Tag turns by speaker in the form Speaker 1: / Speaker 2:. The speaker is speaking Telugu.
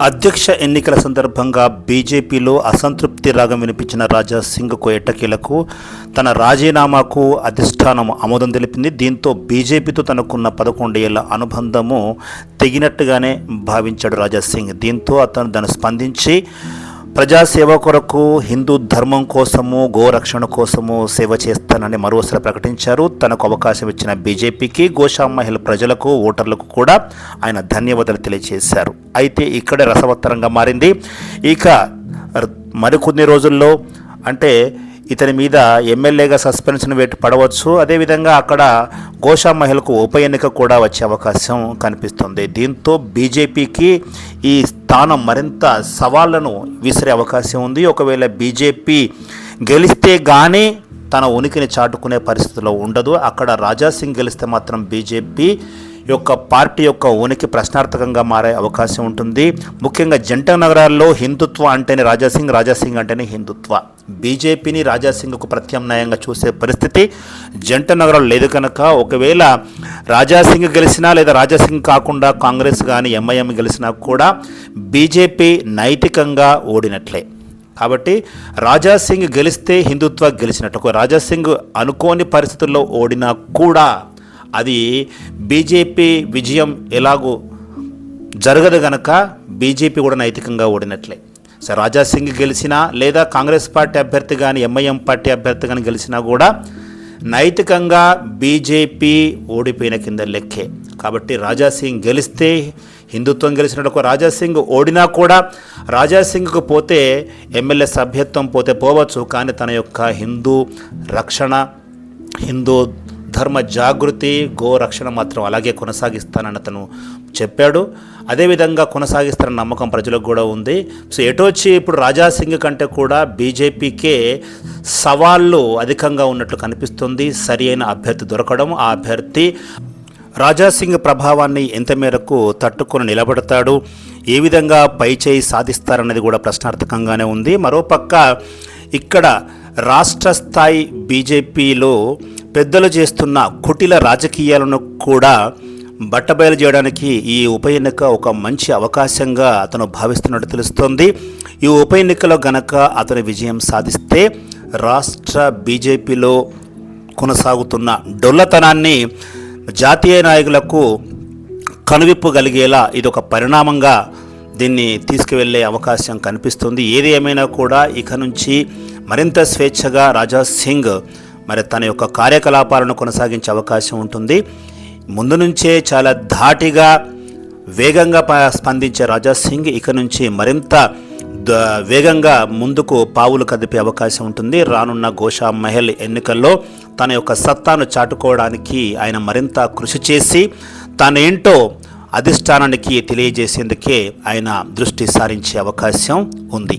Speaker 1: అధ్యక్ష ఎన్నికల సందర్భంగా బీజేపీలో అసంతృప్తి రాగం వినిపించిన రాజా సింగ్కు ఎట్టకేలకు తన రాజీనామాకు అధిష్టానం ఆమోదం తెలిపింది. దీంతో బీజేపీతో తనకున్న 11 ఏళ్ల అనుబంధము తెగినట్టుగానే భావించాడు రాజా సింగ్. దీంతో అతను దాన్ని స్పందించి ప్రజాసేవ కొరకు, హిందూ ధర్మం కోసము, గోరక్షణ కోసము సేవ చేస్తానని మరోసారి ప్రకటించారు. తనకు అవకాశం ఇచ్చిన బీజేపీకి, గోషామహిళ ప్రజలకు, ఓటర్లకు కూడా ఆయన ధన్యవాదాలు తెలియజేశారు. అయితే ఇక్కడే రసవత్తరంగా మారింది. ఇక మరికొన్ని రోజుల్లో అంటే ఇతని మీద ఎమ్మెల్యేగా సస్పెన్షన్ వేటు పడవచ్చు. అదేవిధంగా అక్కడ గోషామహిళకు ఉప ఎన్నిక కూడా వచ్చే అవకాశం కనిపిస్తుంది. దీంతో బీజేపీకి ఈ స్థానం మరింత సవాళ్లను విసిరే అవకాశం ఉంది. ఒకవేళ బీజేపీ గెలిస్తే కానీ తన ఉనికిని చాటుకునే పరిస్థితిలో ఉండదు. అక్కడ రాజా సింగ్ గెలిస్తే మాత్రం బీజేపీ యొక్క పార్టీ యొక్క ఉనికి ప్రశ్నార్థకంగా మారే అవకాశం ఉంటుంది. ముఖ్యంగా జంట నగరాల్లో హిందుత్వ అంటేనే రాజాసింగ్, రాజాసింగ్ అంటేనే హిందుత్వ. బీజేపీని రాజాసింగ్కు ప్రత్యామ్నాయంగా చూసే పరిస్థితి జంట నగరాలు లేదు కనుక ఒకవేళ రాజాసింగ్ గెలిచినా లేదా రాజాసింగ్ కాకుండా కాంగ్రెస్ కానీ ఎంఐఎం గెలిచినా కూడా బీజేపీ నైతికంగా ఓడినట్లే. కాబట్టి రాజాసింగ్ గెలిస్తే హిందుత్వ గెలిచినట్టు. రాజాసింగ్ అనుకోని పరిస్థితుల్లో ఓడినా కూడా అది బీజేపీ విజయం ఎలాగూ జరగదు గనక బీజేపీ కూడా నైతికంగా ఓడినట్లే. సో రాజా సింగ్ గెలిచినా లేదా కాంగ్రెస్ పార్టీ అభ్యర్థి కానీ ఎంఐఎం పార్టీ అభ్యర్థి కానీ గెలిచినా కూడా నైతికంగా బీజేపీ ఓడిపోయిన కింద లెక్కే. కాబట్టి రాజా సింగ్ గెలిస్తే హిందుత్వం గెలిచినట్టు. రాజా సింగ్ ఓడినా కూడా రాజా సింగ్కు పోతే ఎమ్మెల్యే సభ్యత్వం పోతే పోవచ్చు, కానీ తన యొక్క హిందూ రక్షణ, హిందూ ధర్మ జాగృతి, గోరక్షణ మాత్రం అలాగే కొనసాగిస్తానని అతను చెప్పాడు. అదేవిధంగా కొనసాగిస్తారన్న నమ్మకం ప్రజలకు కూడా ఉంది. సో ఎటొచ్చి ఇప్పుడు రాజా సింగ్ కంటే కూడా బీజేపీకే సవాళ్ళు అధికంగా ఉన్నట్లు కనిపిస్తుంది. సరి అయిన అభ్యర్థి దొరకడం, ఆ అభ్యర్థి రాజా సింగ్ ప్రభావాన్ని ఎంత మేరకు తట్టుకొని నిలబడతాడు, ఏ విధంగా పైచేయి సాధిస్తారన్నది కూడా ప్రశ్నార్థకంగానే ఉంది. మరోపక్క ఇక్కడ రాష్ట్ర స్థాయి బీజేపీలో పెద్దలు చేస్తున్న కుటిల రాజకీయాలను కూడా బట్టబయలు చేయడానికి ఈ ఉప ఎన్నిక ఒక మంచి అవకాశంగా అతను భావిస్తున్నట్టు తెలుస్తోంది. ఈ ఉప ఎన్నికలో గనక అతను విజయం సాధిస్తే రాష్ట్ర బీజేపీలో కొనసాగుతున్న డొల్లతనాన్ని జాతీయ నాయకులకు కనువిప్పగలిగేలా ఇదొక పరిణామంగా దీన్ని తీసుకువెళ్ళే అవకాశం కనిపిస్తుంది. ఏది ఏమైనా కూడా ఇక నుంచి మరింత స్వేచ్ఛగా రాజా సింగ్ మరి తన యొక్క కార్యకలాపాలను కొనసాగించే అవకాశం ఉంటుంది. ముందు నుంచే చాలా ధాటిగా వేగంగా స్పందించే రాజా సింగ్ ఇక నుంచి మరింత వేగంగా ముందుకు పావులు కదిపే అవకాశం ఉంటుంది. రానున్న గోషామహల్ ఎన్నికల్లో తన యొక్క సత్తాను చాటుకోవడానికి ఆయన మరింత కృషి చేసి తానేంటో అధిష్టానానికి తెలియజేసేందుకే ఆయన దృష్టి సారించే అవకాశం ఉంది.